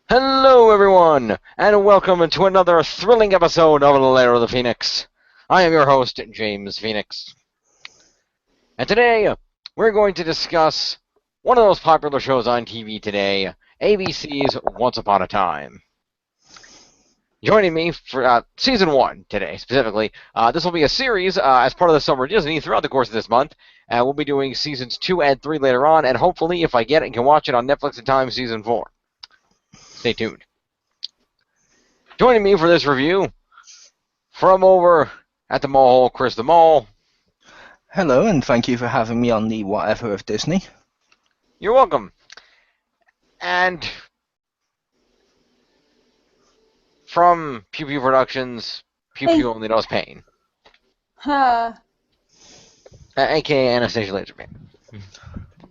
Hello, everyone, and welcome to another thrilling episode of Lair of the Phoenix. I am your host, James Phoenix. And today, we're going to discuss one of the most popular shows on TV today, ABC's Once Upon a Time. Joining me for Season 1 today, specifically. This will be a series as part of the Summer Disney throughout the course of this month. We'll be doing Seasons 2 and 3 later on, and hopefully, if I get it, can watch it on Netflix in time, Season 4. Stay tuned. Joining me for this review, from over at the mall, Chris the Mall. Hello, and thank you for having me on the Whatever of Disney. You're welcome. And from Pew Pew Productions, Pew Pew Only Knows Pain. A.k.a. Anastasia Lazerbeam.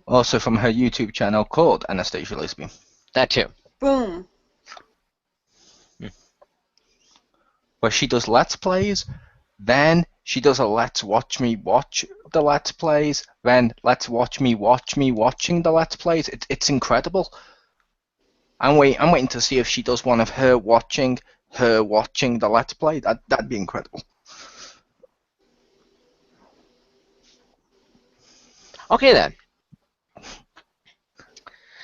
Also from her YouTube channel called Anastasia Lazerbeam. That too. Boom. Where she does Let's Plays, then she does a Let's Watch Me Watch the Let's Plays, then Let's Watch Me watching the Let's Plays. It's incredible. I'm waiting to see if she does one of her watching the Let's Play. That'd be incredible. Okay then.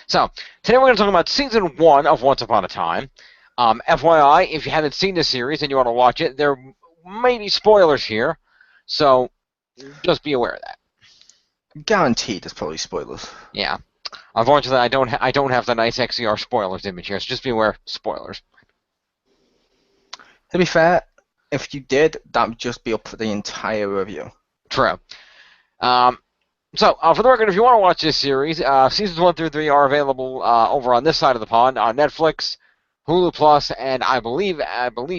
So, today we're going to talk about Season 1 of Once Upon a Time. FYI, if you haven't seen the series and you want to watch it, there may be spoilers here, so just be aware of that. Guaranteed there's probably spoilers. Yeah. Unfortunately, I don't have the nice XCR spoilers image here, so just be aware, spoilers. To be fair, if you did, that would just be up for the entire review. True. So, for the record, if you want to watch this series, Seasons 1 through 3 are available over on this side of the pond on Netflix, Hulu Plus, and I believe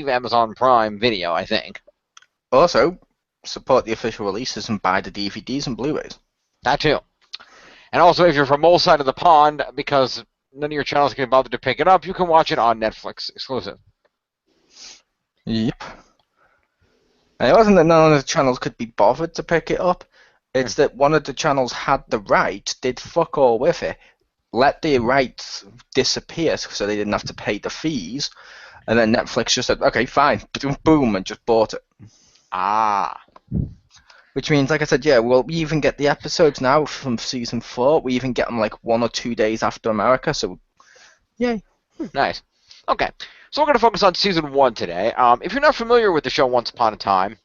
Amazon Prime Video, I think. Also, support the official releases and buy the DVDs and Blu-rays. That too. And also, if you're from both side of the pond, because none of your channels can bother to pick it up, you can watch it on Netflix exclusive. Yep. And it wasn't that none of the channels could be bothered to pick it up. It's that one of the channels had the rights, did fuck all with it, let the rights disappear so they didn't have to pay the fees, and then Netflix just said, okay, fine, boom, and just bought it. Ah. Which means, like I said, yeah, well, we even get the episodes now from Season 4. We even get them like 1 or 2 days after America, so yay. Nice. Okay, so we're going to focus on Season 1 today. If you're not familiar with the show Once Upon a Time,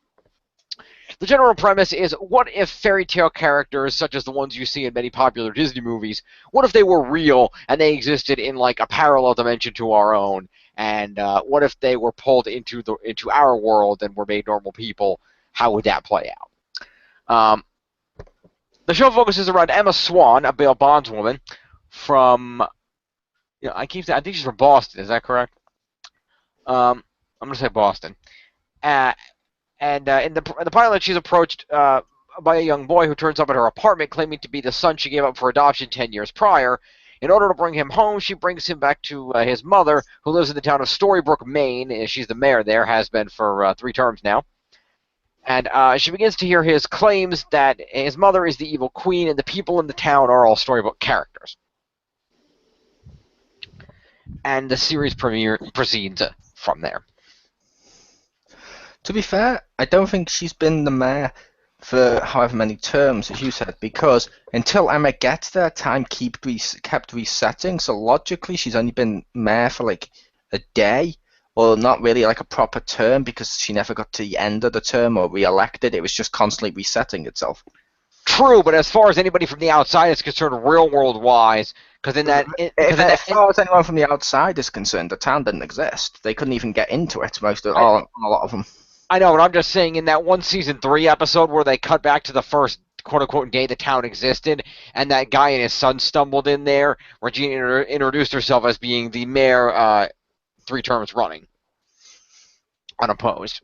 the general premise is, what if fairy tale characters, such as the ones you see in many popular Disney movies, what if they were real and they existed in like a parallel dimension to our own? And what if they were pulled into our world and were made normal people? How would that play out? The show focuses around Emma Swan, a bail bondswoman from, I think she's from Boston. Is that correct? I'm gonna say Boston. And in the pilot, she's approached by a young boy who turns up at her apartment claiming to be the son she gave up for adoption 10 years prior. In order to bring him home, she brings him back to his mother, who lives in the town of Storybrooke, Maine. She's the mayor there, has been for 3 terms now. And she begins to hear his claims that his mother is the evil queen and the people in the town are all Storybook characters. And the series proceeds from there. To be fair, I don't think she's been the mayor for however many terms, as you said, because until Emma gets there, time kept resetting, so logically she's only been mayor for like a day, or not really like a proper term, because she never got to the end of the term or re-elected. It was just constantly resetting itself. True, but as far as anybody from the outside is concerned, real world-wise, because as far as anyone from the outside is concerned, the town didn't exist. They couldn't even get into it, a lot of them. I know, but I'm just saying in that one Season 3 episode where they cut back to the first quote-unquote day the town existed, and that guy and his son stumbled in there, Regina introduced herself as being the mayor 3 terms running. Unopposed.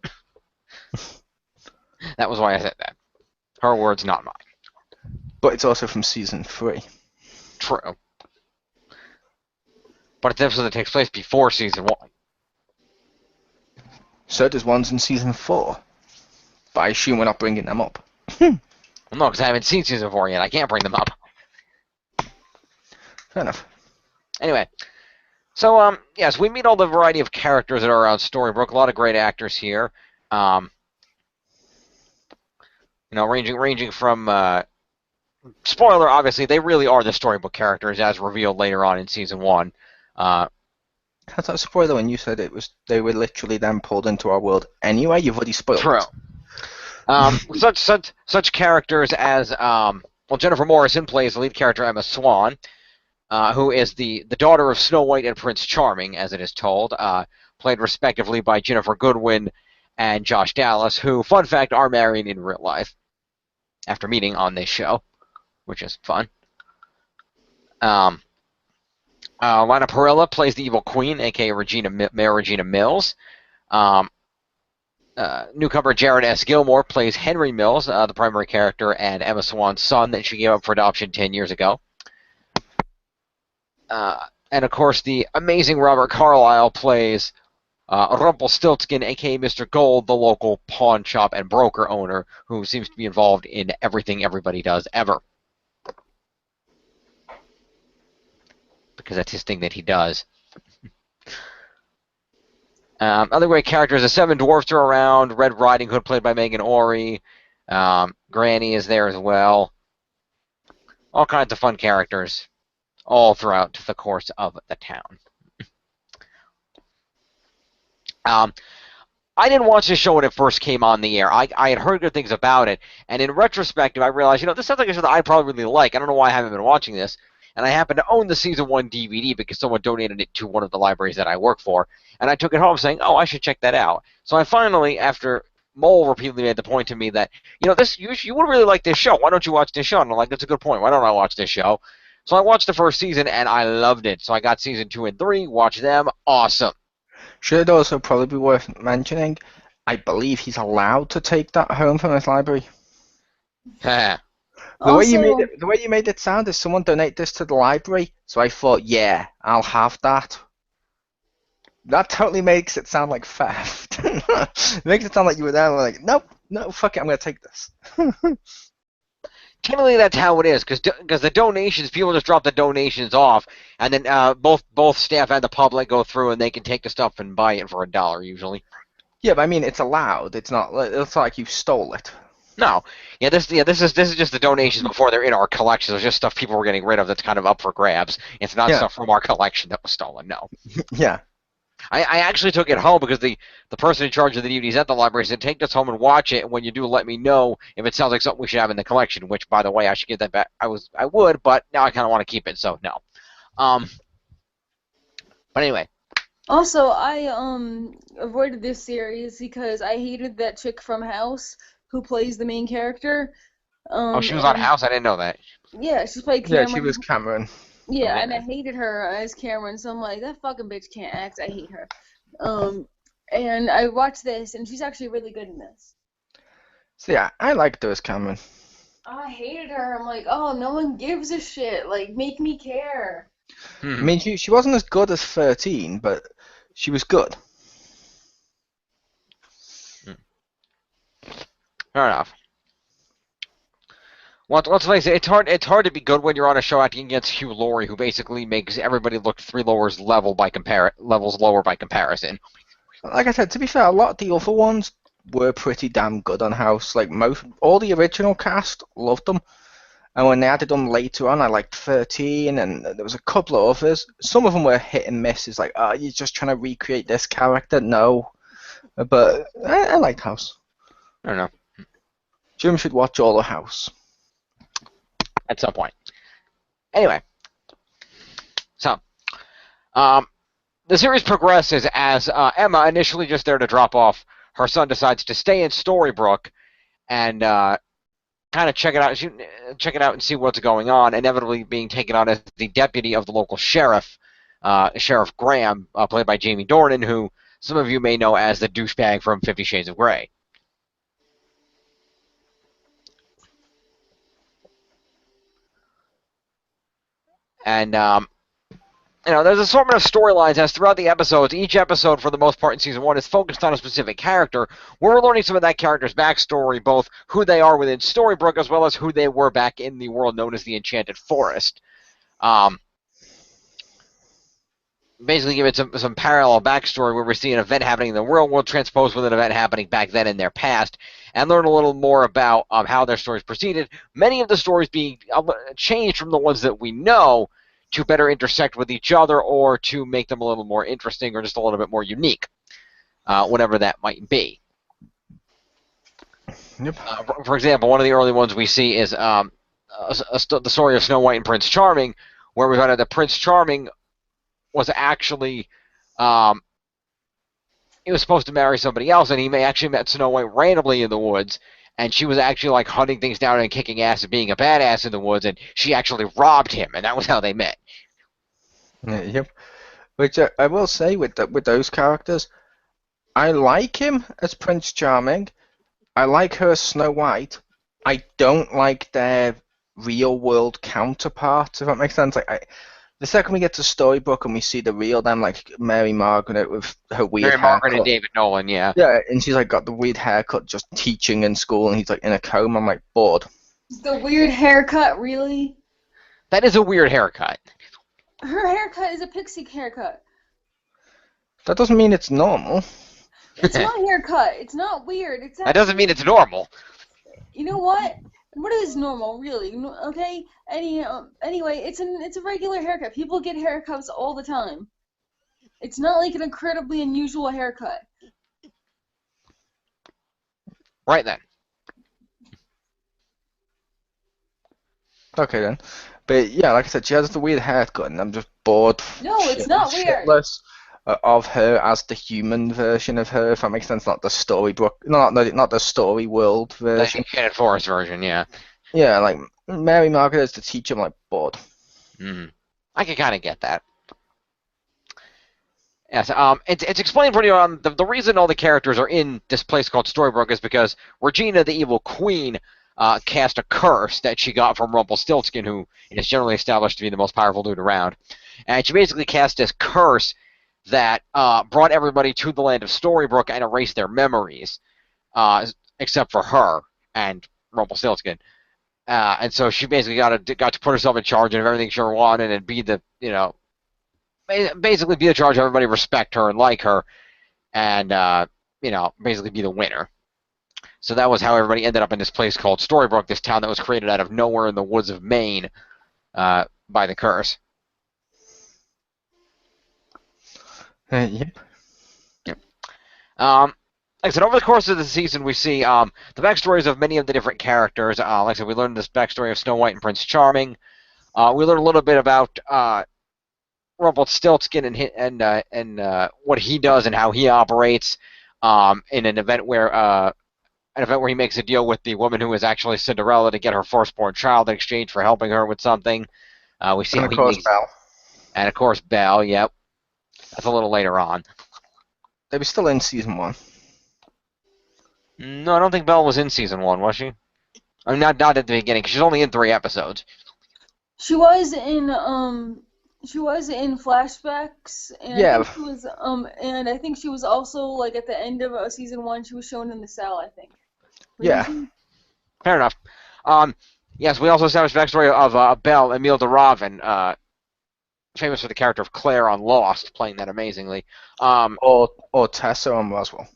That was why I said that. Her words, not mine. But it's also from Season 3. True. But it's an episode that takes place before Season 1. So does ones in Season 4. But I assume we're not bringing them up. Well, no, because I haven't seen Season 4 yet. I can't bring them up. Fair enough. Anyway, so yes, we meet all the variety of characters that are around Storybrooke. A lot of great actors here. Ranging from spoiler, obviously, they really are the Storybook characters as revealed later on in season 1. That's not a spoiler when you said they were literally then pulled into our world. Anyway, you've already spoiled True. it. Such characters as Jennifer Morrison plays the lead character Emma Swan, who is the daughter of Snow White and Prince Charming, as it is told, played respectively by Jennifer Goodwin and Josh Dallas, who, fun fact, are married in real life after meeting on this show, which is fun. Lana Parrilla plays the evil queen, aka Mayor Regina Mills. Newcomer Jared S. Gilmore plays Henry Mills, the primary character, and Emma Swan's son that she gave up for adoption 10 years ago. And of course, the amazing Robert Carlyle plays Rumpelstiltskin, aka Mr. Gold, the local pawn shop and broker owner who seems to be involved in everything everybody does ever. Because that's his thing that he does. Other great characters, the Seven Dwarfs are around. Red Riding Hood, played by Megan Ory. Granny is there as well. All kinds of fun characters, all throughout the course of the town. I didn't watch this show when it first came on the air. I had heard good things about it, and in retrospective, I realized, this sounds like a show that I probably really like. I don't know why I haven't been watching this. And I happen to own the Season 1 DVD because someone donated it to one of the libraries that I work for. And I took it home saying, I should check that out. So I finally, after Mole repeatedly made the point to me that, you would really like this show. Why don't you watch this show? And I'm like, that's a good point. Why don't I watch this show? So I watched the first season, and I loved it. So I got Season 2 and 3, watched them. Awesome. Should also probably be worth mentioning, I believe he's allowed to take that home from his library. The way you made it sound is someone donate this to the library, so I thought, yeah, I'll have that. That totally makes it sound like theft. It makes it sound like you were there and like, nope, no, fuck it, I'm going to take this. Typically, that's how it is, because the donations, people just drop the donations off, and then both staff and the public go through, and they can take the stuff and buy it for $1 usually. Yeah, but I mean, it's allowed. It's not like you stole it. No, this is just the donations before they're in our collection. It's just stuff people were getting rid of that's kind of up for grabs. It's not stuff from our collection that was stolen. No. Yeah. I actually took it home because the person in charge of the DVDs at the library said, take this home and watch it, and when you do, let me know if it sounds like something we should have in the collection, which, by the way, I should get that back. I would, but now I kind of want to keep it, so no. But anyway. Also, I avoided this series because I hated that chick from House who plays the main character. She was on House? I didn't know that. Yeah, she played Cameron. Yeah, she was Cameron. Yeah, and I hated her as Cameron, so I'm like, that fucking bitch can't act. I hate her. And I watched this, and she's actually really good in this. So yeah, I liked her as Cameron. I hated her. I'm like, oh, no one gives a shit. Like, make me care. I mean, she wasn't as good as 13, but she was good. Fair enough. Let's face it, it's hard to be good when you're on a show acting against Hugh Laurie, who basically makes everybody look 3 levels lower by comparison. Like I said, to be fair, a lot of the other ones were pretty damn good on House. Like all the original cast loved them, and when they added them later on, I liked 13, and there was a couple of others. Some of them were hit and miss. It's like, you're just trying to recreate this character. No, but I liked House. I don't know. Jim should watch all of House. At some point. Anyway. So. The series progresses as Emma, initially just there to drop off her son, decides to stay in Storybrooke and kind of check it out and see what's going on, inevitably being taken on as the deputy of the local sheriff, Sheriff Graham, played by Jamie Dornan, who some of you may know as the douchebag from 50 Shades of Grey. And, there's an assortment of storylines as throughout the episodes. Each episode, for the most part in Season 1, is focused on a specific character, where we're learning some of that character's backstory, both who they are within Storybrooke, as well as who they were back in the world known as the Enchanted Forest. basically give it some parallel backstory where we see an event happening in the real world transposed with an event happening back then in their past, and learn a little more about how their stories proceeded. Many of the stories being changed from the ones that we know to better intersect with each other or to make them a little more interesting or just a little bit more unique, whatever that might be. Yep. For example, one of the early ones we see is the story of Snow White and Prince Charming, where we find out that Prince Charming was actually he was supposed to marry somebody else, and he actually met Snow White randomly in the woods, and she was actually like hunting things down and kicking ass and being a badass in the woods, and she actually robbed him, and that was how they met. Yep. Which I will say with those characters, I like him as Prince Charming. I like her as Snow White. I don't like their real world counterparts, if that makes sense. Like, the second we get to Storybrooke and we see the real them, like Mary Margaret with her weird Mary Margaret haircut. and David Nolan, yeah. Yeah, and she's like got the weird haircut, just teaching in school, and he's like in a coma. I'm like bored. The weird haircut, really? That is a weird haircut. Her haircut is a pixie haircut. That doesn't mean it's normal. It's my haircut. It's not weird. It's That doesn't mean it's normal. You know what? What is normal, really? Okay. Anyway, it's a regular haircut. People get haircuts all the time. It's not like an incredibly unusual haircut. Right then. Okay then. But yeah, like I said, she has the weird haircut, and I'm just bored. No, it's not weird. Shitless of her as the human version of her, if that makes sense. Not the Storybrooke, not the Story World version. The Shannon Forest version, yeah. Yeah, like Mary Margaret as the teacher, I'm like bored. I can kind of get that. Yes, it's explained pretty well. The reason all the characters are in this place called Storybrooke is because Regina, the evil queen, cast a curse that she got from Rumpelstiltskin, who is generally established to be the most powerful dude around. And she basically cast this curse that brought everybody to the land of Storybrooke and erased their memories, except for her and Rumpelstiltskin. And so she basically got to put herself in charge of everything she wanted and be the, basically be in charge of everybody, respect her and like her, and, basically be the winner. So that was how everybody ended up in this place called Storybrooke, this town that was created out of nowhere in the woods of Maine by the curse. Yep. Like I said, over the course of the season, we see the backstories of many of the different characters. Like I said, we learned this backstory of Snow White and Prince Charming. We learned a little bit about Rumpelstiltskin and what he does and how he operates in an event where he makes a deal with the woman who is actually Cinderella to get her firstborn child in exchange for helping her with something. We see And of course, Belle. And of course, Belle. Yep, that's a little later on. They were still in season 1. No, I don't think Belle was in season 1, was she? I mean, not at the beginning, because she's only in 3 episodes. She was in flashbacks, and Yeah. I think she was and I think she was also like at the end of season 1. She was shown in the cell, I think. Yeah. Fair enough. Yes, we also established the backstory of Belle, Emile de Ravin, famous for the character of Claire on Lost, playing that amazingly. Or Tessa on Roswell.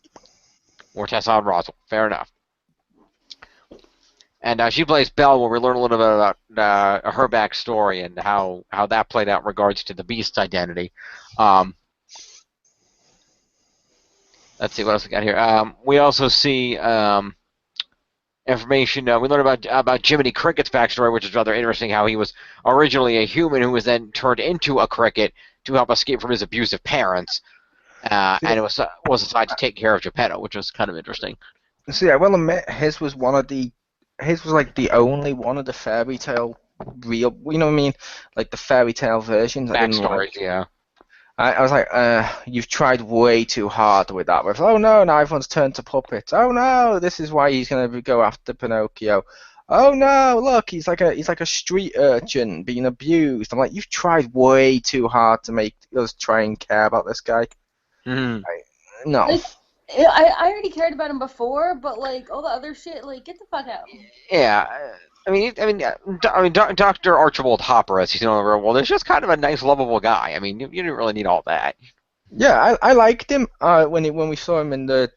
Or Tessa on Roswell. Fair enough. And she plays Belle, where we learn a little bit about her backstory and how that played out in regards to the Beast's identity. Let's see what else we got here. We also see information. We learn about Jiminy Cricket's backstory, which is rather interesting. How he was originally a human who was then turned into a cricket to help escape from his abusive parents, and it was assigned to take care of Geppetto, which was kind of interesting. See, I will admit, his was like the only one of the fairy tale real, you know what I mean, like the fairy tale versions. Backstories, yeah. I was like, you've tried way too hard with that. With, oh no, now everyone's turned to puppets. Oh no, this is why he's gonna go after Pinocchio. Oh no, look, he's like a street urchin being abused. I'm like, you've tried way too hard to make us try and care about this guy. Mm-hmm. No. Like, I already cared about him before, but like all the other shit, like get the fuck out. Yeah, Dr. Archibald Hopper, as he's known in the real world, is just kind of a nice, lovable guy. I mean, you didn't really need all that. Yeah, I liked him when we saw him in the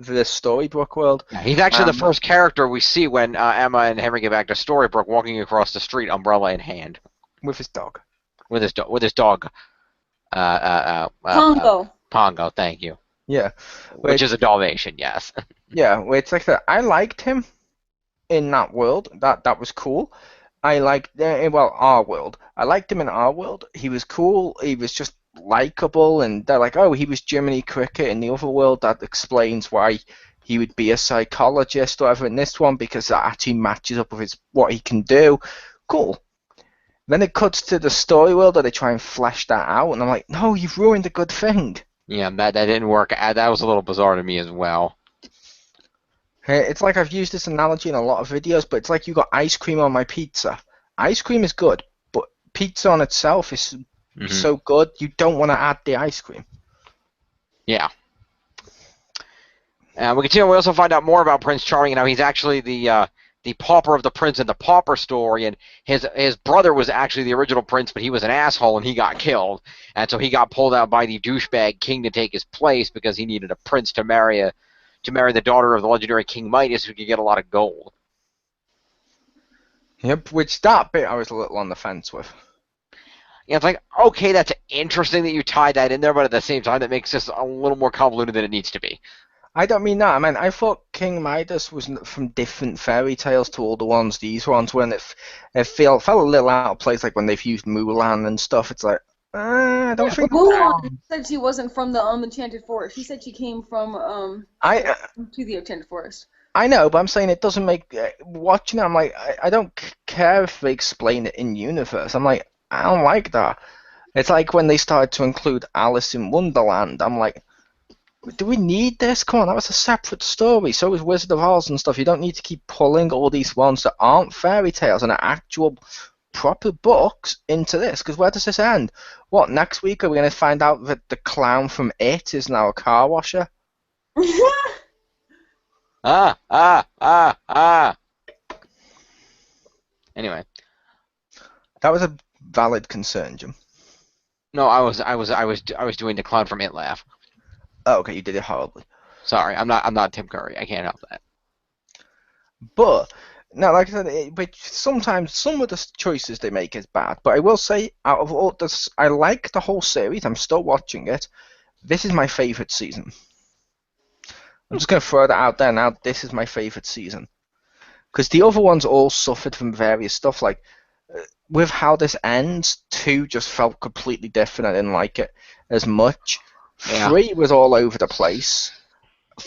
Storybrooke world. Yeah, he's actually the Um, first character we see when Emma and Henry get back to Storybrooke, walking across the street, umbrella in hand, with his dog. with his dog, Pongo. Pongo. Thank you. Yeah, Which is a Dalmatian, yes. yeah. Where it's like that. I liked him in that world. That was cool. I liked our world. I liked him in our world. He was cool. He was just likable, and they're like, oh, he was Jiminy Cricket in the other world. That explains why he would be a psychologist or whatever in this one, because that actually matches up with what he can do. Cool. Then it cuts to the story world where they try and flesh that out, and I'm like, no, you've ruined a good thing. Yeah, that didn't work. That was a little bizarre to me as well. It's like I've used this analogy in a lot of videos, but it's like you got ice cream on my pizza. Ice cream is good, but pizza on itself is so good, you don't want to add the ice cream. Yeah. We continue. We also find out more about Prince Charming and how he's actually the pauper of the prince in the pauper story, and his brother was actually the original prince, but he was an asshole and he got killed, and so he got pulled out by the douchebag king to take his place because he needed a prince to marry the daughter of the legendary King Midas, who could get a lot of gold. Yep, which that bit I was a little on the fence with. Yeah, it's like, okay, that's interesting that you tied that in there, but at the same time, that makes this a little more convoluted than it needs to be. I don't mean that. I mean, I thought King Midas was from different fairy tales to all the ones these ones, when it felt a little out of place, like when they've used Mulan and stuff. It's like, I don't think Mulan said she wasn't from the Enchanted Forest. She said she came from to the Enchanted Forest. I know, but I'm saying it doesn't make watching it. I'm like, I don't care if they explain it in universe. I'm like, I don't like that. It's like when they started to include Alice in Wonderland. I'm like, do we need this? Come on, that was a separate story. So was Wizard of Oz and stuff. You don't need to keep pulling all these ones that aren't fairy tales and are actual proper books into this. Because where does this end? What, next week are we going to find out that the clown from It is now a car washer? Anyway. That was a valid concern, Jim. No, I was doing the clown from It laugh. Oh, okay, you did it horribly. Sorry, I'm not Tim Curry. I can't help that. But now, like I said, which sometimes some of the choices they make is bad. But I will say, out of all this, I like the whole series. I'm still watching it. This is my favorite season. I'm just going to throw that out there now. This is my favorite season. Because the other ones all suffered from various stuff. Like, with how this ends, 2 just felt completely different. I didn't like it as much. Yeah. 3 was all over the place.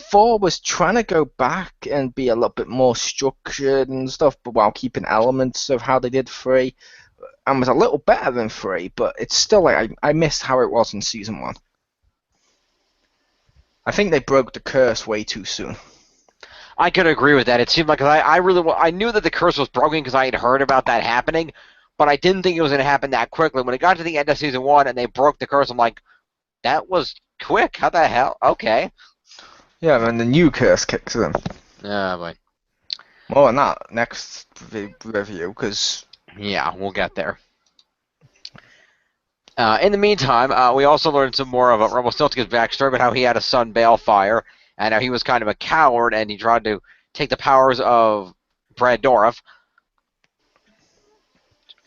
4 was trying to go back and be a little bit more structured and stuff, but while keeping elements of how they did 3. And was a little better than 3, but it's still like I missed how it was in season 1. I think they broke the curse way too soon. I could agree with that. It seemed like I knew that the curse was broken because I had heard about that happening, but I didn't think it was going to happen that quickly. When it got to the end of season 1 and they broke the curse, I'm like, that was quick. How the hell? Okay. Yeah, and the new curse kicks in. Yeah, but More on that next review, because yeah, we'll get there. In the meantime, we also learned some more of Rumpelstiltskin's backstory about how he had a son, Balefire, and how he was kind of a coward, and he tried to take the powers of Brad Dourif.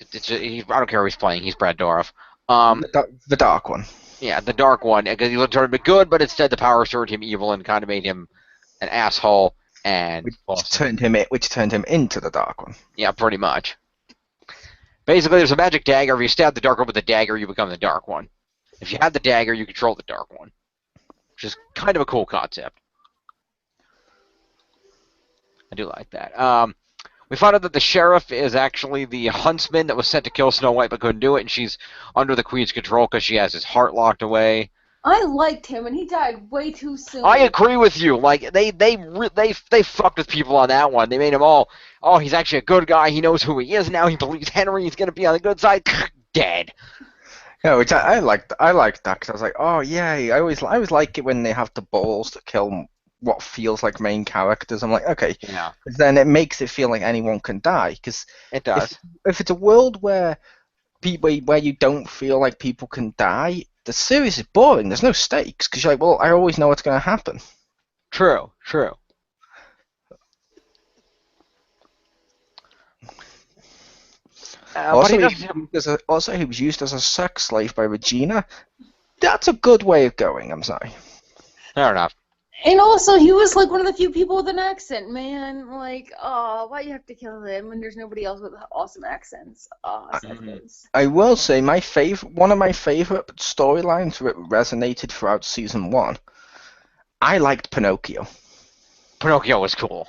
I don't care who he's playing. He's Brad Dourif. the dark one. Yeah, the Dark One, because he looked to be good, but instead the powers turned him evil and kind of made him an asshole. And Which turned him into the dark one. Yeah, pretty much. Basically, there's a magic dagger. If you stab the Dark One with the dagger, you become the Dark One. If you have the dagger, you control the Dark One, which is kind of a cool concept. I do like that. We found out that the sheriff is actually the huntsman that was sent to kill Snow White but couldn't do it, and she's under the Queen's control because she has his heart locked away. I liked him, and he died way too soon. I agree with you. Like they fucked with people on that one. They made him all, oh, he's actually a good guy. He knows who he is now. He believes Henry. He's gonna be on the good side. Dead. Yeah, which I liked that because I was like, oh yeah, I always like it when they have the balls to kill what feels like main characters. I'm like, okay, Yeah, then it makes it feel like anyone can die. Because it if does. if it's a world where where you don't feel like people can die, the series is boring. There's no stakes because you're like, well, I always know what's going to happen. True, true. But he Also, doesn't have. he was used as a sex slave by Regina. That's a good way of going. I'm sorry. Fair enough. And also, he was like one of the few people with an accent, man. Like, oh, why you have to kill him when there's nobody else with awesome accents? Oh, suckers. I will say one of my favorite storylines that resonated throughout season 1. I liked Pinocchio. Pinocchio was cool.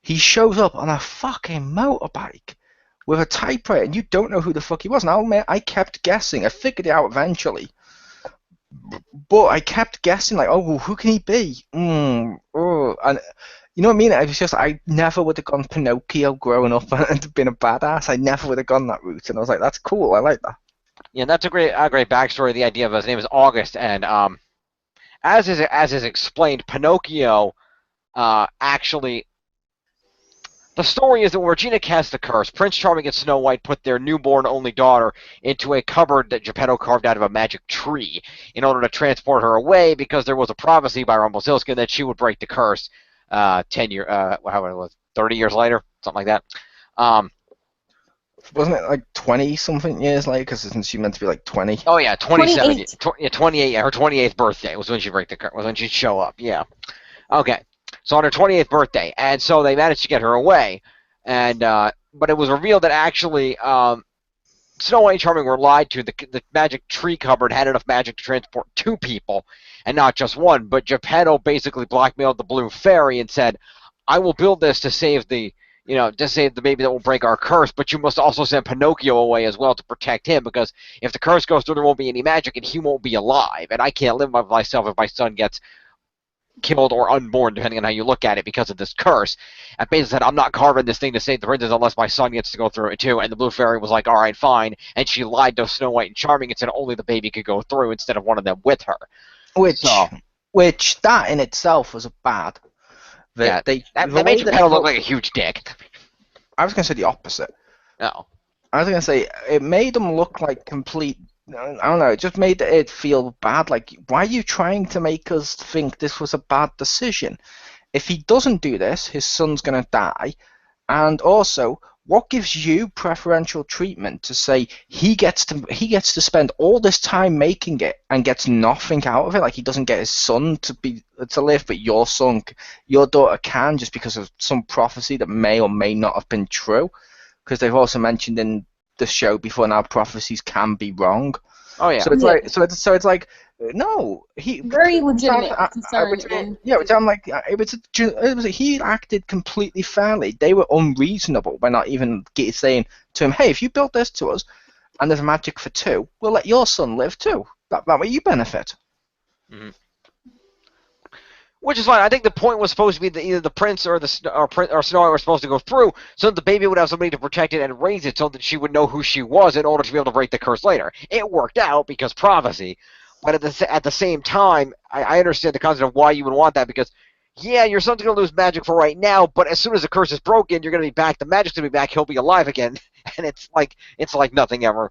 He shows up on a fucking motorbike with a typewriter, and you don't know who the fuck he was. And I'll admit, I kept guessing. I figured it out eventually. But I kept guessing, like, oh, who can he be? And you know what I mean? It was just, I never would have gone Pinocchio growing up and been a badass. I never would have gone that route. And I was like, that's cool. I like that. Yeah, that's a great backstory. The idea of his name is August, and as is explained, Pinocchio actually. The story is that when Regina cast the curse, Prince Charming and Snow White put their newborn only daughter into a cupboard that Geppetto carved out of a magic tree in order to transport her away, because there was a prophecy by Rumpelstiltskin that she would break the curse 30 years later, something like that. Wasn't it like 20 something years later? Because isn't she meant to be like 20? Oh yeah, 27. 28. 28. Her 28th birthday was when she break the curse. Was when she'd show up. Yeah. Okay. So on her 28th birthday, and so they managed to get her away, and but it was revealed that actually Snow White and Charming were lied to. The magic tree cupboard had enough magic to transport 2 people, and not just one. But Geppetto basically blackmailed the Blue Fairy and said, "I will build this to save the baby that will break our curse, but you must also send Pinocchio away as well to protect him, because if the curse goes through, there won't be any magic, and he won't be alive, and I can't live by myself if my son gets killed or unborn, depending on how you look at it, because of this curse." And basically said, "I'm not carving this thing to save the princess unless my son gets to go through it too." And the Blue Fairy was like, "All right, fine." And she lied to Snow White and Charming and said only the baby could go through instead of one of them with her. Which that in itself was a bad. That made Geppetto look like a huge dick. I was going to say the opposite. No. I was going to say it made them look like complete. I don't know. It just made it feel bad. Like, why are you trying to make us think this was a bad decision? If he doesn't do this, his son's going to die. And also, what gives you preferential treatment to say he gets to spend all this time making it and gets nothing out of it? Like, he doesn't get his son to live, but your daughter can, just because of some prophecy that may or may not have been true. Because they've also mentioned in the show before now, prophecies can be wrong. Oh yeah. So it's like no, he very legitimate concern. Which I'm like, he acted completely fairly. They were unreasonable by not even saying to him, "Hey, if you build this to us, and there's magic for 2, we'll let your son live too. That way you benefit." Mm-hmm. Which is fine. I think the point was supposed to be that either the prince or Snow White were supposed to go through, so that the baby would have somebody to protect it and raise it, so that she would know who she was in order to be able to break the curse later. It worked out because prophecy, but at the same time, I understand the concept of why you would want that, because yeah, your son's going to lose magic for right now, but as soon as the curse is broken, you're going to be back. The magic's going to be back. He'll be alive again, and it's like nothing ever.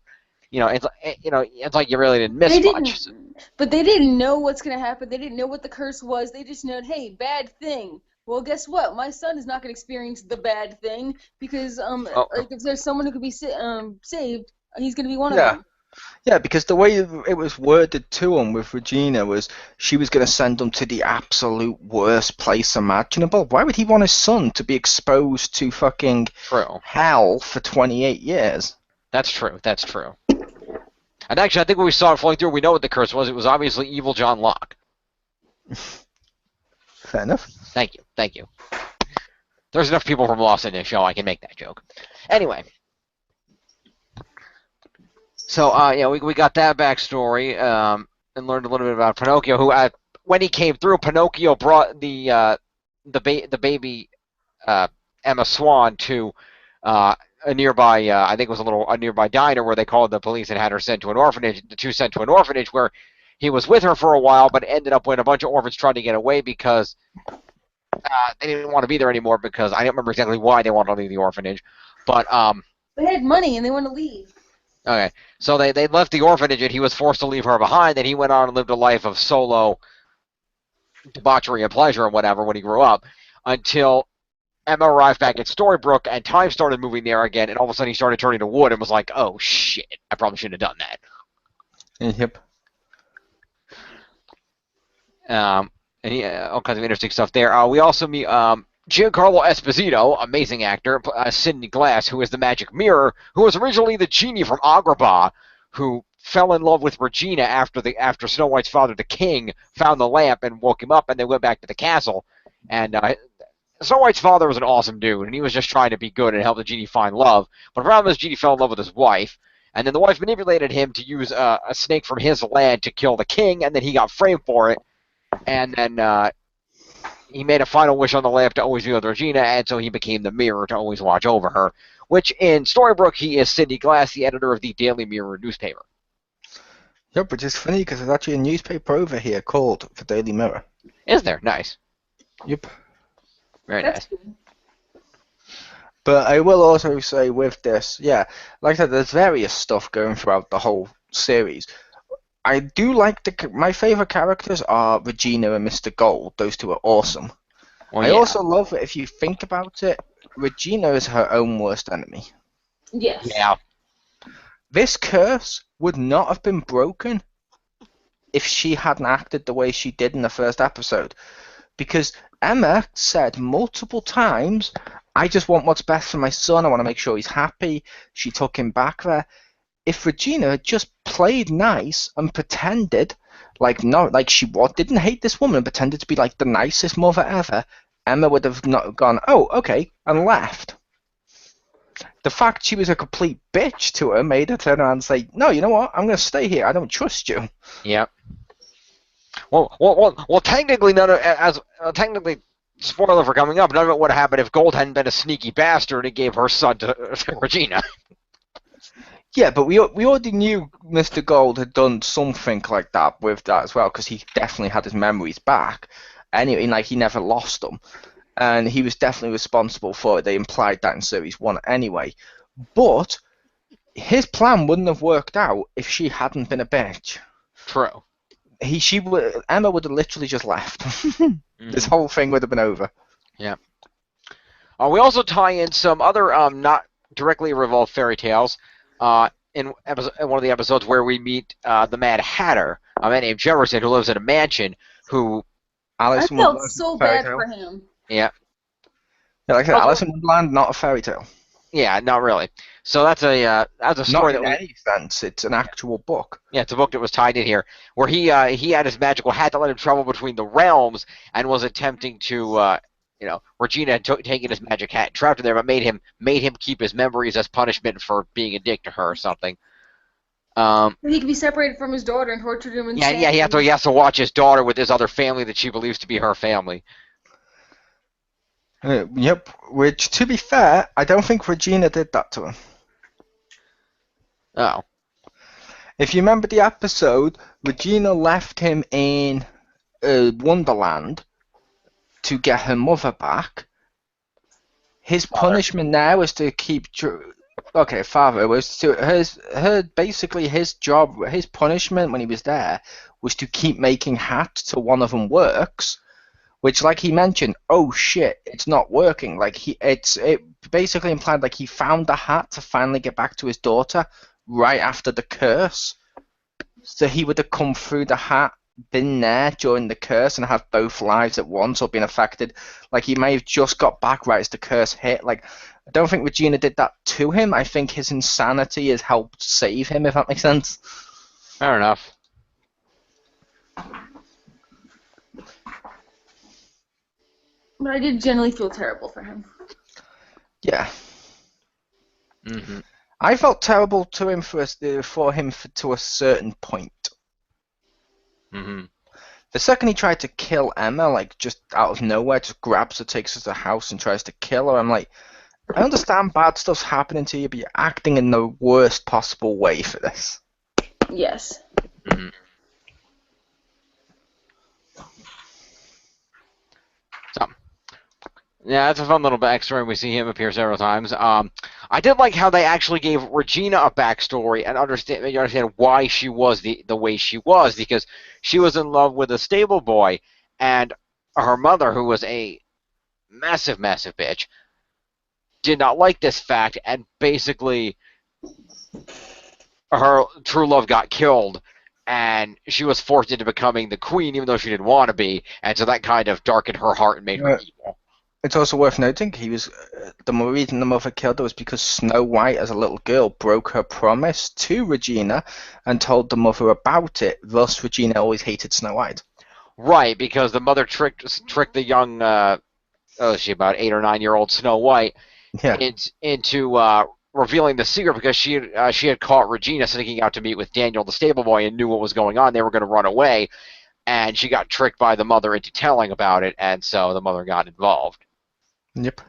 It's like you really didn't miss much. But they didn't know what's going to happen. They didn't know what the curse was. They just know, hey, bad thing. Well, guess what? My son is not going to experience the bad thing, because like if there's someone who could be saved, he's going to be one of them. Yeah, because the way it was worded to him with Regina was she was going to send him to the absolute worst place imaginable. Why would he want his son to be exposed to fucking hell for 28 years? That's true. And actually, I think when we saw it flowing through, we know what the curse was. It was obviously evil John Locke. Fair enough. Thank you. There's enough people from Lost in this show, I can make that joke. Anyway. So, we got that backstory, and learned a little bit about Pinocchio, who, when he came through, Pinocchio brought the baby Emma Swan to a nearby, I think it was a nearby diner where they called the police and had her sent to an orphanage. The 2 sent to an orphanage where He was with her for a while, but ended up when a bunch of orphans tried to get away because they didn't want to be there anymore because I don't remember exactly why they wanted to leave the orphanage. But They had money and they wanted to leave. okay, so they left the orphanage and he was forced to leave her behind. And he went on and lived a life of solo debauchery and pleasure and whatever when he grew up, until Emma arrived back at Storybrooke and time started moving there again. And all of a sudden he started turning to wood and was like, "Oh shit, I probably shouldn't have done that." Yep. And all kinds of interesting stuff there. We also meet Giancarlo Esposito, amazing actor, Sidney Glass, who is the magic mirror, who was originally the genie from Agrabah, who fell in love with Regina after Snow White's father, the king, found the lamp and woke him up, and they went back to the castle. And Snow White's father was an awesome dude, and he was just trying to be good and help the genie find love. But the problem is, Genie fell in love with his wife, and then the wife manipulated him to use a snake from his land to kill the king, and then he got framed for it. And then he made a final wish on the lamp to always be with Regina, and so he became the mirror to always watch over her. Which, in Storybrooke, he is Sidney Glass, the editor of the Daily Mirror newspaper. Yep, which is funny because there's actually a newspaper over here called the Daily Mirror. Is there? Nice. Yep. Very That's nice. cool. But I will also say with this, yeah, like I said, there's various stuff going throughout the whole series. I do like my favorite characters are Regina and Mr. Gold. Those two are awesome. Well, I yeah. also love it if you think about it. Regina is her own worst enemy. Yes. Yeah. This curse would not have been broken if she hadn't acted the way she did in the first episode. Because Emma said multiple times, I just want what's best for my son. I want to make sure he's happy. She took him back there. If Regina had just played nice and pretended like she didn't hate this woman and pretended to be like the nicest mother ever, Emma would have not gone, oh, okay, and left. The fact she was a complete bitch to her made her turn around and say, no, you know what? I'm going to stay here. I don't trust you. Yep. Well. Technically, technically, spoiler for coming up. None of it would have happened if Gold hadn't been a sneaky bastard and gave her son to Regina. Yeah, but we already knew Mr. Gold had done something like that with that as well, because he definitely had his memories back. Anyway, like he never lost them, and he was definitely responsible for it. They implied that in series 1 anyway. But his plan wouldn't have worked out if she hadn't been a bitch. True. Emma would have literally just left. This whole thing would have been over. Yeah. We also tie in some other not directly revolved fairy tales. In one of the episodes where we meet the Mad Hatter, a man named Jefferson who lives in a mansion. Who I felt so bad for him. Yeah. Yeah, like I said, Alice in Wonderland, not a fairy tale. Yeah, not really. So that's a story not in any sense. It's an actual book. Yeah, it's a book that was tied in here, where he had his magical hat that let him travel between the realms and was attempting to, Regina had taken his magic hat and trapped him there, but made him keep his memories as punishment for being a dick to her or something. He could be separated from his daughter and tortured him. Yeah, he has to watch his daughter with this other family that she believes to be her family. Yep, which, to be fair, I don't think Regina did that to him. Oh. If you remember the episode, Regina left him in Wonderland to get her mother back. His punishment now is to keep... father was to... Basically, his job, his punishment when he was there was to keep making hats till one of them works. Which, like he mentioned, oh shit, it's not working. Like it basically implied like he found the hat to finally get back to his daughter right after the curse. So he would have come through the hat, been there during the curse, and have both lives at once or been affected. Like he may have just got back right as the curse hit. Like I don't think Regina did that to him. I think his insanity has helped save him, if that makes sense. Fair enough. But I did generally feel terrible for him. Yeah. Mm-hmm. I felt terrible to him to a certain point. Mm-hmm. The second he tried to kill Emma, like just out of nowhere, just grabs her, takes her to the house, and tries to kill her, I'm like, I understand bad stuff's happening to you, but you're acting in the worst possible way for this. Yes. Mm-hmm. Yeah, that's a fun little backstory. We see him appear several times. I did like how they actually gave Regina a backstory and made you understand why she was the way she was, because she was in love with a stable boy, and her mother, who was a massive, massive bitch, did not like this fact, and basically her true love got killed, and she was forced into becoming the queen, even though she didn't want to be, and so that kind of darkened her heart and made her evil. It's also worth noting the reason the mother killed her was because Snow White, as a little girl, broke her promise to Regina and told the mother about it. Thus, Regina always hated Snow White. Right, because the mother tricked the young, she about 8 or 9 year old Snow White into revealing the secret, because she had caught Regina sneaking out to meet with Daniel the stable boy and knew what was going on. They were going to run away, and she got tricked by the mother into telling about it, and so the mother got involved. Yep.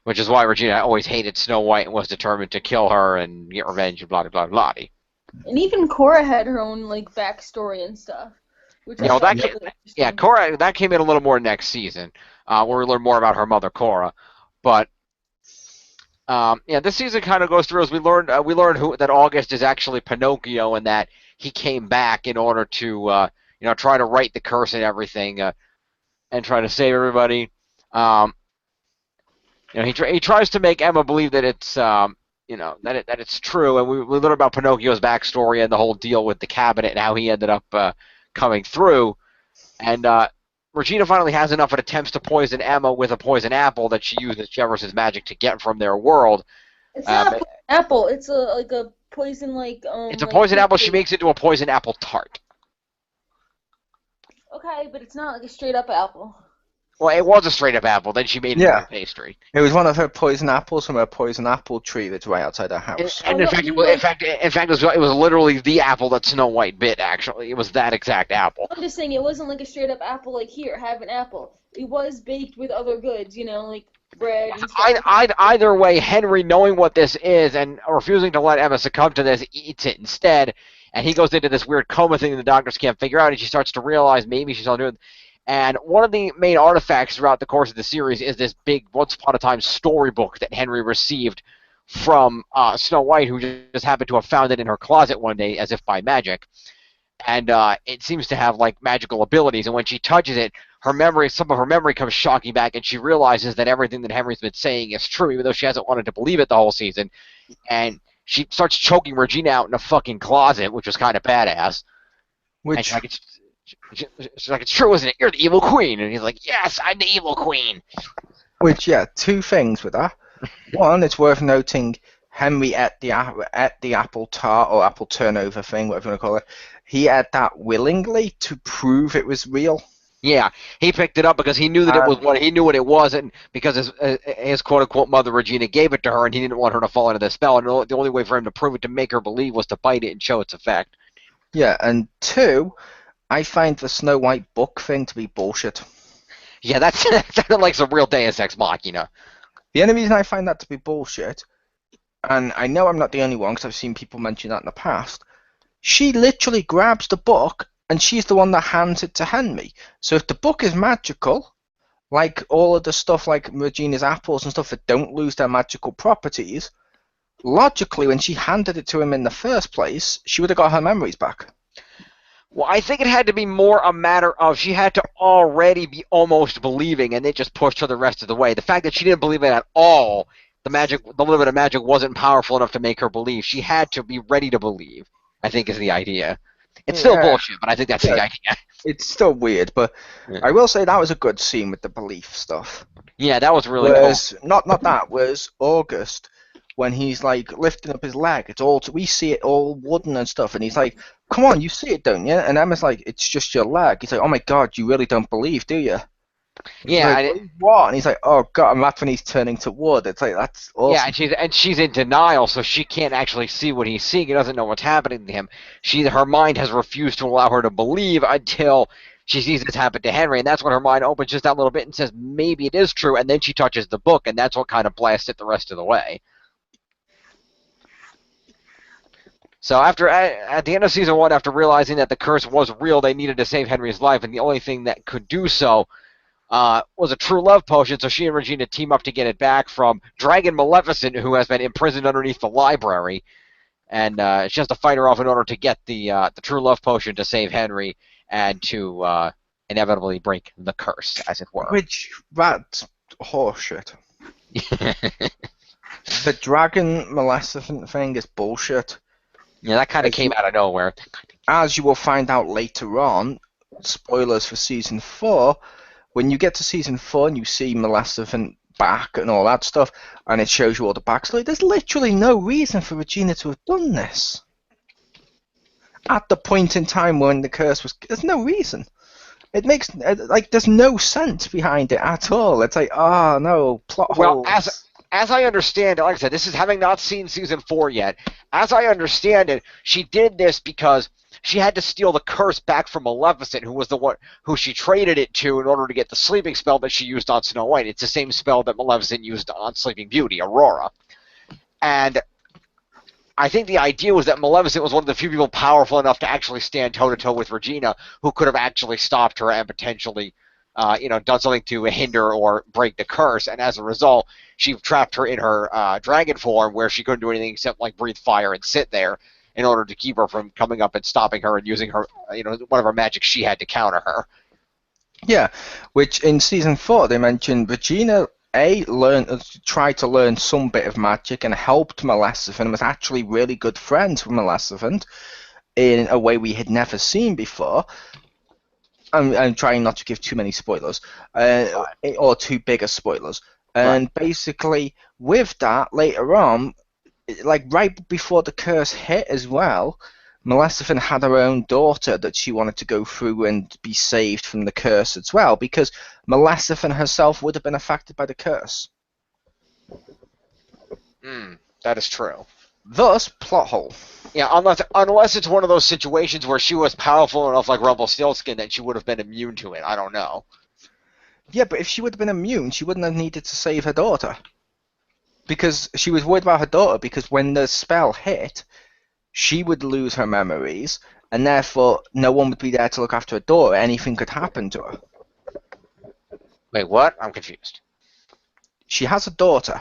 Which is why Regina always hated Snow White and was determined to kill her and get revenge and blah blah blah blah. And even Cora had her own backstory and stuff. Which Cora, that came in a little more next season, where we learn more about her mother Cora. But this season kind of goes through as we learned that August is actually Pinocchio, and that he came back in order to try to right the curse and everything, and try to save everybody. He tries to make Emma believe that it's that it's true, and we learn about Pinocchio's backstory and the whole deal with the cabinet and how he ended up coming through. And Regina finally has enough of attempts to poison Emma with a poison apple that she uses Jefferson's magic to get from their world. It's not an apple. It's a poison It's a poison apple. She makes it into a poison apple tart. Okay, but it's not a straight up apple. Well, it was a straight up apple. Then she made it into a pastry. It was one of her poison apples from her poison apple tree that's right outside her house. And in fact, it was literally the apple that Snow White bit. Actually, it was that exact apple. I'm just saying it wasn't like a straight up apple. Here, have an apple. It was baked with other goods, like bread and stuff. Either way, Henry, knowing what this is and refusing to let Emma succumb to this, eats it instead, and he goes into this weird coma thing the doctors can't figure out, and she starts to realize maybe she's all doing. And one of the main artifacts throughout the course of the series is this big Once Upon a Time storybook that Henry received from Snow White, who just happened to have found it in her closet one day, as if by magic. And it seems to have magical abilities. And when she touches it, some of her memory comes shocking back, and she realizes that everything that Henry's been saying is true, even though she hasn't wanted to believe it the whole season. And she starts choking Regina out in a fucking closet, which was kind of badass. She's like, it's true, isn't it? You're the evil queen. And he's like, yes, I'm the evil queen. Which, two things with that. One, it's worth noting Henry ate the apple tart or apple turnover thing, whatever you want to call it. He ate that willingly to prove it was real. Yeah, he picked it up because he knew that it was he knew what it was, and because his quote unquote mother Regina gave it to her, and he didn't want her to fall into the spell. And the only way for him to prove it, to make her believe, was to bite it and show its effect. Yeah, and two, I find the Snow White book thing to be bullshit. Yeah, that sounded like some real Deus Ex Machina. The only reason I find that to be bullshit, and I know I'm not the only one because I've seen people mention that in the past, she literally grabs the book and she's the one that hands it to Henry. So if the book is magical, like all of the stuff like Regina's apples and stuff that don't lose their magical properties, logically when she handed it to him in the first place, she would have got her memories back. Well, I think it had to be more a matter of she had to already be almost believing, and it just pushed her the rest of the way. The fact that she didn't believe it at all, the little bit of magic wasn't powerful enough to make her believe. She had to be ready to believe, I think, is the idea. It's still bullshit, but I think that's the idea. It's still weird, but I will say that was a good scene with the belief stuff. Yeah, that was really cool. Not that, whereas August, when he's lifting up his leg, we see it all wooden and stuff, and he's like, come on, you see it, don't you? And Emma's like, it's just your leg. He's like, oh my god, you really don't believe, do you? Yeah. What? And he's like, oh god, and that's when he's turning to wood. It's like, that's awesome. Yeah, and she's in denial, so she can't actually see what he's seeing. He doesn't know what's happening to him. Her mind has refused to allow her to believe until she sees this happen to Henry, and that's when her mind opens just that little bit and says, maybe it is true, and then she touches the book, and that's what kind of blasts it the rest of the way. So at the end of season 1, after realizing that the curse was real, they needed to save Henry's life, and the only thing that could do so was a true love potion, so she and Regina team up to get it back from Dragon Maleficent, who has been imprisoned underneath the library. And she has to fight her off in order to get the true love potion to save Henry and to inevitably break the curse, as it were. Which, that's horseshit. The Dragon Maleficent thing is bullshit. Yeah, that kind of came out of nowhere. As you will find out later on, spoilers for Season 4, when you get to Season 4 and you see Maleficent back and all that stuff, and it shows you all the backstory, there's literally no reason for Regina to have done this. At the point in time when the curse was... There's no reason. It makes... there's no sense behind it at all. It's like, oh, no, plot holes. Well, as I understand it, like I said, this is having not seen Season 4 yet. As I understand it, she did this because she had to steal the curse back from Maleficent, who was the one who she traded it to in order to get the sleeping spell that she used on Snow White. It's the same spell that Maleficent used on Sleeping Beauty, Aurora. And I think the idea was that Maleficent was one of the few people powerful enough to actually stand toe-to-toe with Regina, who could have actually stopped her and potentially done something to hinder or break the curse. And as a result, she trapped her in her dragon form, where she couldn't do anything except like breathe fire and sit there, in order to keep her from coming up and stopping her and using her, whatever magic she had to counter her. Yeah, which in Season 4 they mentioned Regina tried to learn some bit of magic and helped Maleficent, and was actually really good friends with Maleficent in a way we had never seen before. I'm trying not to give too many spoilers, or too big a spoilers. And basically, with that, later on, like right before the curse hit as well, Maleficent had her own daughter that she wanted to go through and be saved from the curse as well, because Maleficent herself would have been affected by the curse. That is true. Thus, plot hole. Yeah, unless it's one of those situations where she was powerful enough, like Rumpelstiltskin, that she would have been immune to it. I don't know. Yeah, but if she would have been immune, she wouldn't have needed to save her daughter. Because she was worried about her daughter, because when the spell hit, she would lose her memories, and therefore no one would be there to look after her daughter. Anything could happen to her. Wait, what? I'm confused. She has a daughter.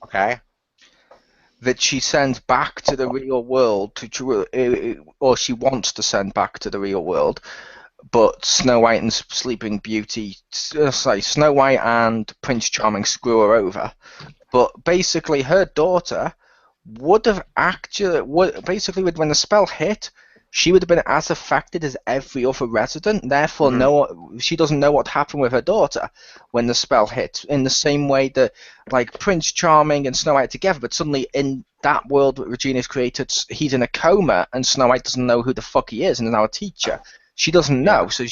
Okay. That she sends back to the real world, or she wants to send back to the real world, but Snow White and Sleeping Beauty, Snow White and Prince Charming screw her over. But basically, her daughter would have basically, when the spell hit, she would have been as affected as every other resident. Therefore, she doesn't know what happened with her daughter when the spell hit. In the same way that, like, Prince Charming and Snow White are together, but suddenly in that world that Regina's created, he's in a coma, and Snow White doesn't know who the fuck he is, and is now a teacher. She doesn't know, so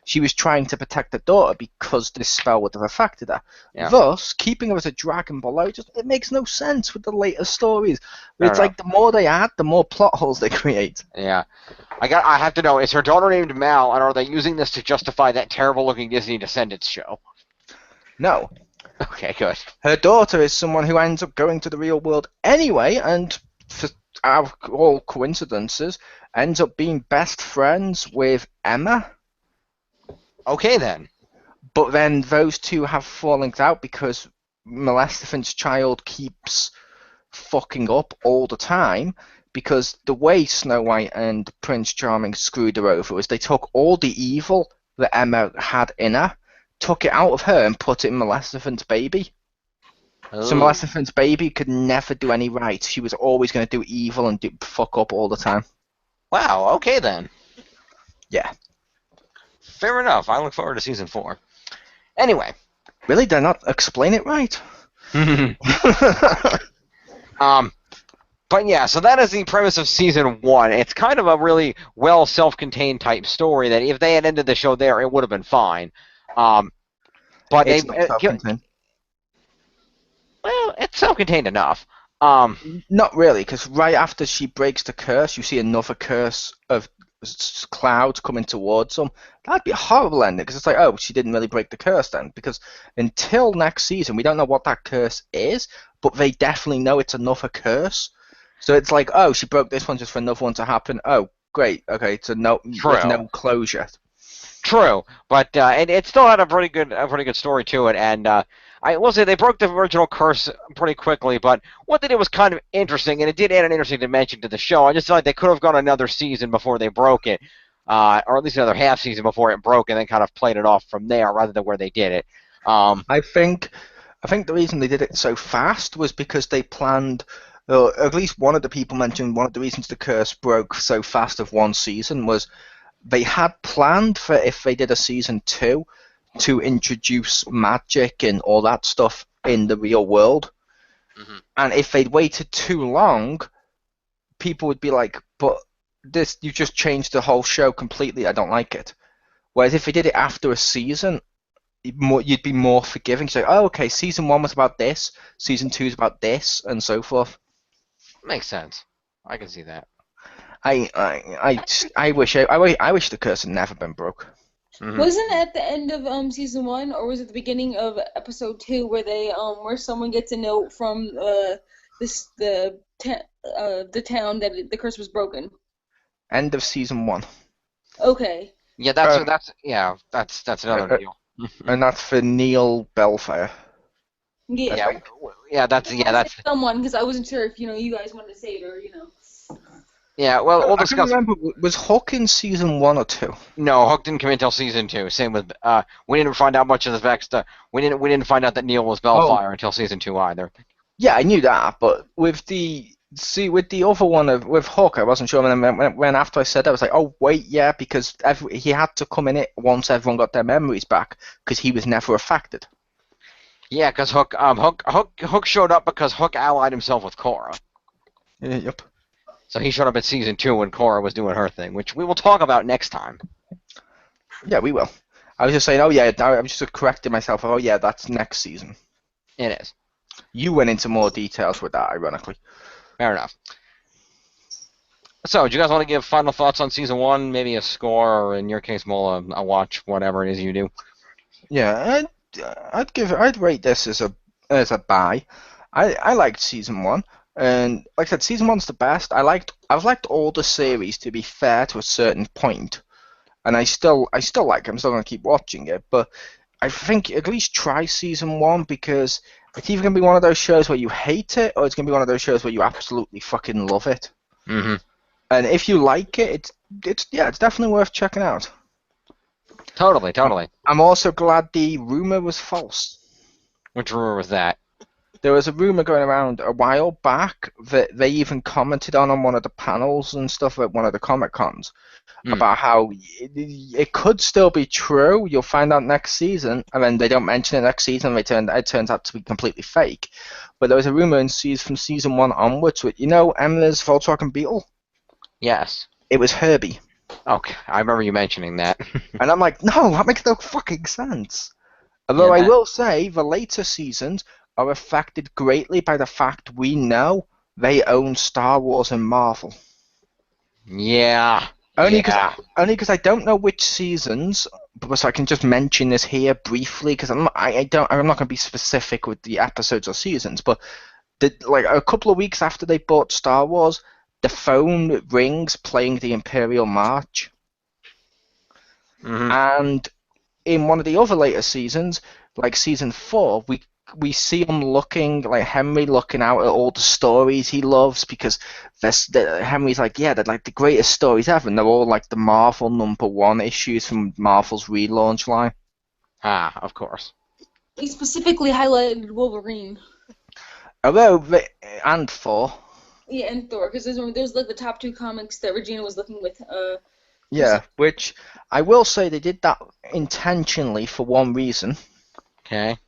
she was trying to protect her daughter because this spell would have affected her. Yeah. Thus, keeping her as a dragon below, it makes no sense with the later stories. It's like the more they add, the more plot holes they create. Yeah. I have to know, is her daughter named Mal, and are they using this to justify that terrible-looking Disney Descendants show? No. Okay, good. Her daughter is someone who ends up going to the real world anyway, and for all coincidences, ends up being best friends with Emma. Okay, then. But then those two have fallings out because Maleficent's child keeps fucking up all the time, because the way Snow White and Prince Charming screwed her over was they took all the evil that Emma had in her, took it out of her and put it in Maleficent's baby. Oh. So Maleficent's baby could never do any right. She was always going to do evil and fuck up all the time. Wow, okay then. Yeah. Fair enough. I look forward to Season 4. Anyway. Really? Did I not explain it right? But yeah, so that is the premise of Season 1. It's kind of a really well self-contained type story that if they had ended the show there, it would have been fine. But it's not self-contained. Well, it's self-contained enough. Not really, because right after she breaks the curse, you see another curse of clouds coming towards them. That'd be a horrible ending, because it's like, oh, she didn't really break the curse then. Because until next season, we don't know what that curse is, but they definitely know it's another curse. So it's like, oh, she broke this one just for another one to happen. Oh, great. Okay, so there's no closure. True, but it still had a pretty good story to it, and I will say they broke the original curse pretty quickly. But what they did was kind of interesting, and it did add an interesting dimension to the show. I just feel like they could have gone another season before they broke it, or at least another half season before it broke, and then kind of played it off from there rather than where they did it. I think the reason they did it so fast was because they planned. At least one of the people mentioned one of the reasons the curse broke so fast of one season was they had planned for if they did a season 2 to introduce magic and all that stuff in the real world. Mm-hmm. And if they'd waited too long, people would be like, but this, you just changed the whole show completely, I don't like it. Whereas if they did it after a season, you'd be more forgiving. So, oh, okay, season 1 was about this, season 2 is about this, and so forth. Makes sense. I can see that. I wish the curse had never been broke. Mm-hmm. Wasn't it at the end of season 1, or was it the beginning of episode 2 where they where someone gets a note from the town that the curse was broken? End of season 1. Okay. Yeah, that's another deal. And that's for Neil Belfire. Yeah. That's someone, because I wasn't sure if you guys wanted to say it or. Yeah, well, we'll I discuss. can't remember, was Hook in season 1 or 2? No, Hook didn't come in until season 2. Same with we didn't find out much of the Vex. We didn't find out that Neil was Bellfire until season 2 either. Yeah, I knew that, but with the other one with Hook, I wasn't sure. And when after I said that, I was like, oh wait, yeah, because he had to come in it once everyone got their memories back, because he was never affected. Yeah, because Hook showed up because Hook allied himself with Korra. Yep. So he showed up at season 2 when Korra was doing her thing, which we will talk about next time. Yeah, we will. I was just saying, oh yeah, I was just correcting myself. Oh yeah, that's next season. It is. You went into more details with that, ironically. Fair enough. So, do you guys want to give final thoughts on season 1? Maybe a score, or in your case, more a watch, whatever it is you do. Yeah, I'd rate this as a buy. I liked season 1. And like I said, season 1's the best. I've liked all the series, to be fair, to a certain point, and I still like it. I'm still gonna keep watching it, but I think at least try season 1, because it's either gonna be one of those shows where you hate it, or it's gonna be one of those shows where you absolutely fucking love it. Mm-hmm. And if you like it, it's definitely worth checking out. Totally. I'm also glad the rumor was false. Which rumor was that? There was a rumor going around a while back that they even commented on one of the panels and stuff at one of the Comic Cons about how it could still be true. You'll find out next season, and then they don't mention it next season. It turns out to be completely fake. But there was a rumor from season 1 onwards with Emma's Volkswagen Beetle. Yes. It was Herbie. Okay, I remember you mentioning that. And I'm like, no, that makes no fucking sense. Although I will say the later seasons are affected greatly by the fact we know they own Star Wars and Marvel. Yeah. Only because I don't know which seasons, so I can just mention this here briefly, because I'm not going to be specific with the episodes or seasons, but a couple of weeks after they bought Star Wars, the phone rings playing the Imperial March. Mm-hmm. And in one of the other later seasons, like season 4, we see him Henry looking out at all the stories he loves, because Henry's like, yeah, they're like the greatest stories ever, and they're all like the Marvel #1 issues from Marvel's relaunch line. Ah, of course. He specifically highlighted Wolverine. And Thor. Yeah, and Thor, because there's like the top 2 comics that Regina was looking with. Yeah, which I will say they did that intentionally for one reason. Okay.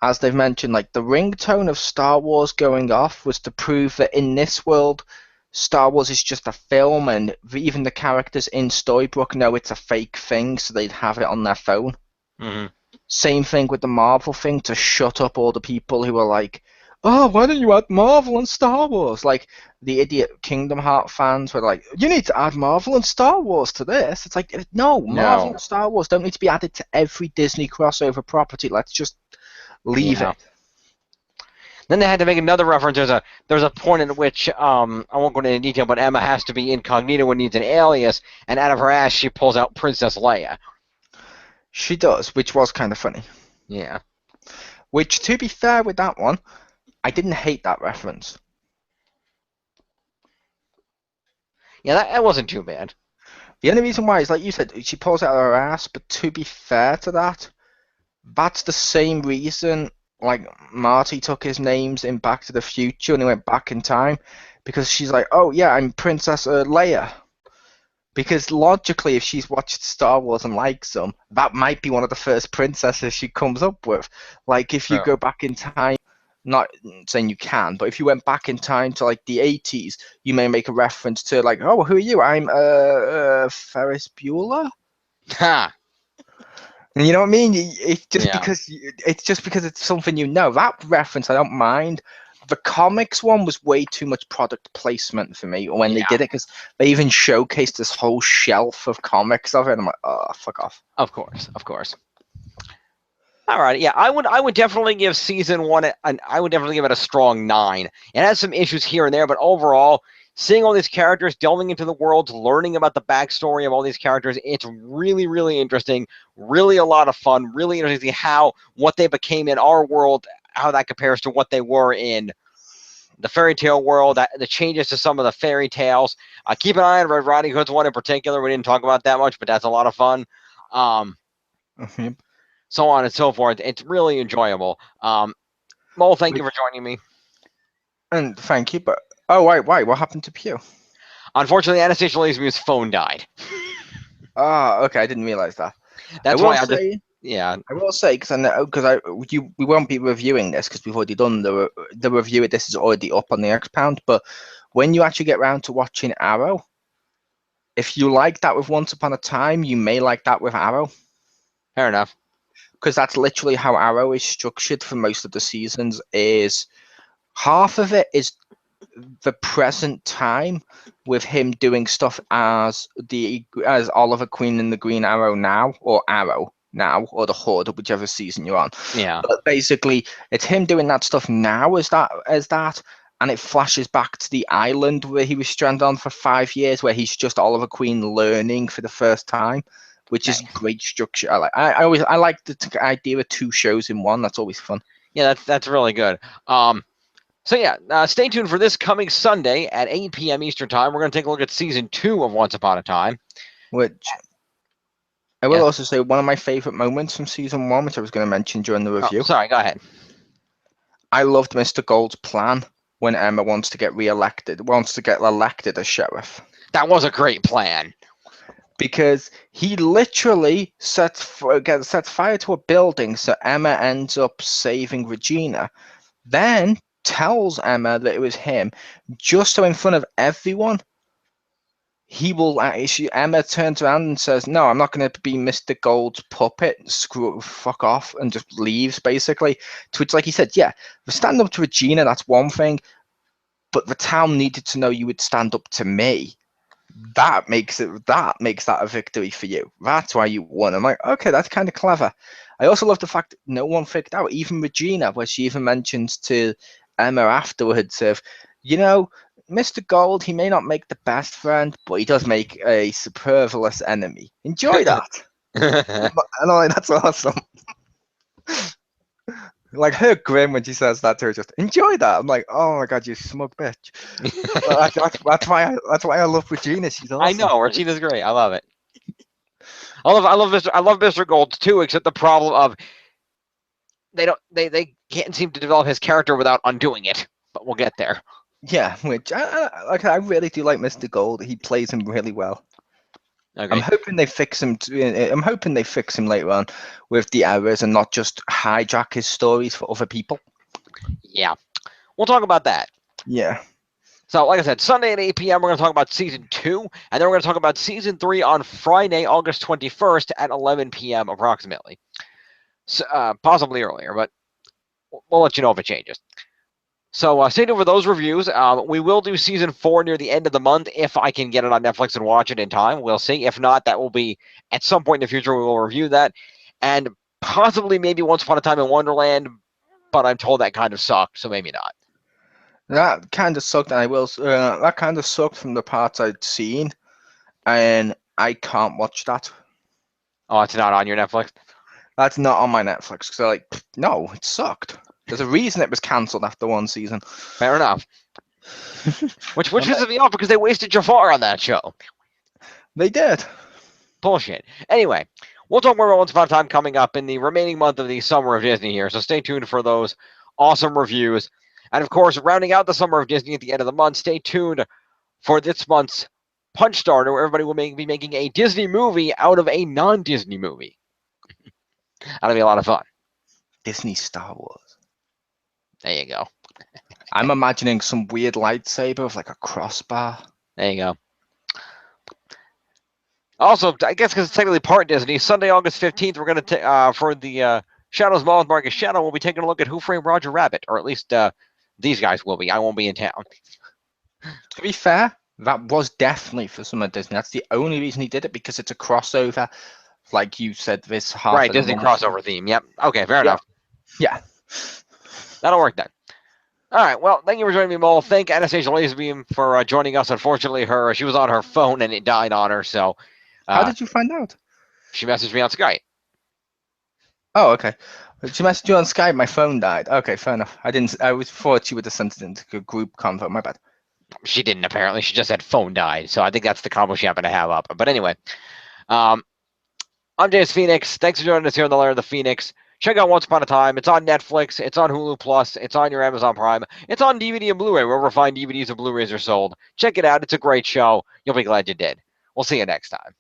As they've mentioned, like the ringtone of Star Wars going off was to prove that in this world, Star Wars is just a film, and even the characters in Storybrooke know it's a fake thing, so they'd have it on their phone. Mm-hmm. Same thing with the Marvel thing, to shut up all the people who are like, oh, why don't you add Marvel and Star Wars? Like, the idiot Kingdom Hearts fans were like, you need to add Marvel and Star Wars to this. It's like, no, Marvel and Star Wars don't need to be added to every Disney crossover property. Let's just leave it. Then they had to make another reference. There's a point at which I won't go into detail, but Emma has to be incognito and needs an alias, and out of her ass she pulls out Princess Leia. She does, which was kind of funny. Yeah. Which, to be fair with that one, I didn't hate that reference. Yeah, that wasn't too bad. The only reason why is, like you said, she pulls out her ass, but to be fair to that, that's the same reason, like, Marty took his names in Back to the Future and he went back in time, because she's like, oh yeah, I'm Princess Leia. Because logically, if she's watched Star Wars and likes them, that might be one of the first princesses she comes up with. Like, if you go back in time, not saying you can, but if you went back in time to, like, the 80s, you may make a reference to, like, oh, who are you? I'm Ferris Bueller? Ha! And you know what I mean? It's just Yeah. because it's something you know. That reference, I don't mind. The comics one was way too much product placement for me when they did it, because they even showcased this whole shelf of comics of it. And I'm like, oh, fuck off. Of course. All right, yeah, I would definitely give season 1 I would definitely give it a strong 9. It has some issues here and there, but overall, seeing all these characters, delving into the worlds, learning about the backstory of all these characters, it's really, really interesting, really a lot of fun, really interesting how what they became in our world, how that compares to what they were in the fairy tale world, the changes to some of the fairy tales. Keep an eye on Red Riding Hood's one in particular. We didn't talk about that much, but that's a lot of fun. So on and so forth. It's really enjoyable. Mo, thank you for joining me. And thank you, but wait, what happened to Pew? Unfortunately, Anastasia Lazerbeam's phone died. Okay, I didn't realize that. That's why I will say, because I know, we won't be reviewing this because we've already done the review of this is already up on the Xpound. But when you actually get around to watching Arrow, if you like that with Once Upon a Time, you may like that with Arrow. Fair enough. Because that's literally how Arrow is structured for most of the seasons. Is half of it is the present time with him doing stuff as Oliver Queen in the Green Arrow now, or Arrow now, or the Horde, whichever season you're on. Yeah. But basically, it's him doing that stuff now as that, and it flashes back to the island where he was stranded on for 5 years, where he's just Oliver Queen learning for the first time, which is great structure. I like the idea of 2 shows in one. That's always fun. Yeah, that's really good. So yeah, stay tuned for this coming Sunday at 8 p.m. Eastern Time. We're going to take a look at Season 2 of Once Upon a Time. Which I will also say one of my favorite moments from Season 1, which I was going to mention during the review. Oh, sorry, go ahead. I loved Mr. Gold's plan when Emma wants to get elected as sheriff. That was a great plan. Because he literally sets fire to a building, so Emma ends up saving Regina. Then tells Emma that it was him, just so in front of everyone, Emma turns around and says, "No, I'm not going to be Mr. Gold's puppet. Fuck off," and just leaves basically. To which, like he said, yeah, the stand up to Regina, that's one thing, but the town needed to know you would stand up to me. That makes that a victory for you. That's why you won. I'm like, okay, that's kind of clever. I also love the fact that no one figured out, even Regina, where she even mentions to Emma afterwards of, Mr. Gold, he may not make the best friend, but he does make a superfluous enemy. Enjoy that. And I'm like, that's awesome. Like her grin when she says that to her, just enjoy that. I'm like, oh my god, you smug bitch. that's why I love Regina. She's awesome. I know Regina's great. I love it. I love Mr. Gold too, except the problem of they can't seem to develop his character without undoing it. But we'll get there. Yeah, which I really do like Mr. Gold. He plays him really well. Okay. I'm hoping they fix him. I'm hoping they fix him later on with the errors and not just hijack his stories for other people. Yeah, we'll talk about that. Yeah. So, like I said, Sunday at 8 p.m. we're going to talk about Season 2, and then we're going to talk about Season 3 on Friday, August 21st at 11 p.m. approximately. So, possibly earlier, but we'll let you know if it changes. So stay tuned for those reviews. We will do Season 4 near the end of the month if I can get it on Netflix and watch it in time. We'll see. If not, that will be at some point in the future. We will review that. And possibly maybe Once Upon a Time in Wonderland, but I'm told that kind of sucked, so maybe not. That kind of sucked, and I will. That kind of sucked from the parts I'd seen, and I can't watch that. Oh, it's not on your Netflix? That's not on my Netflix because like, no, it sucked. There's a reason it was cancelled after one season. Fair enough. Which pisses me off because they wasted Jafar on that show. They did. Bullshit. Anyway, we'll talk more about Once Upon a Time coming up in the remaining month of the summer of Disney here, so stay tuned for those awesome reviews. And of course, rounding out the summer of Disney at the end of the month, stay tuned for this month's Punch Starter, where everybody will be making a Disney movie out of a non-Disney movie. That'll be a lot of fun. Disney Star Wars. There you go. I'm imagining some weird lightsaber with like a crossbar. There you go. Also, I guess because it's technically part Disney, Sunday, August 15th, we're going to, for the Shadows Mall with Marcus Shadow, we'll be taking a look at Who Framed Roger Rabbit, or at least these guys will be. I won't be in town. To be fair, that was definitely for some of Disney. That's the only reason he did it, because it's a crossover. Like you said, this half. Right, Disney crossover theme. Yep. Okay, fair enough. Yeah. That'll work then. All right, well, thank you for joining me, Mole. Thank Anastasia Lazerbeam for joining us. Unfortunately, she was on her phone and it died on her, so... How did you find out? She messaged me on Skype. Oh, okay. She messaged you on Skype. My phone died. Okay, fair enough. I thought she would have sent it into a group convo. My bad. She didn't, apparently. She just said phone died, so I think that's the combo she happened to have up. But anyway, I'm James Phoenix. Thanks for joining us here on the Lair of the Phoenix. Check out Once Upon a Time. It's on Netflix. It's on Hulu Plus. It's on your Amazon Prime. It's on DVD and Blu-ray, wherever fine DVDs and Blu-rays are sold. Check it out. It's a great show. You'll be glad you did. We'll see you next time.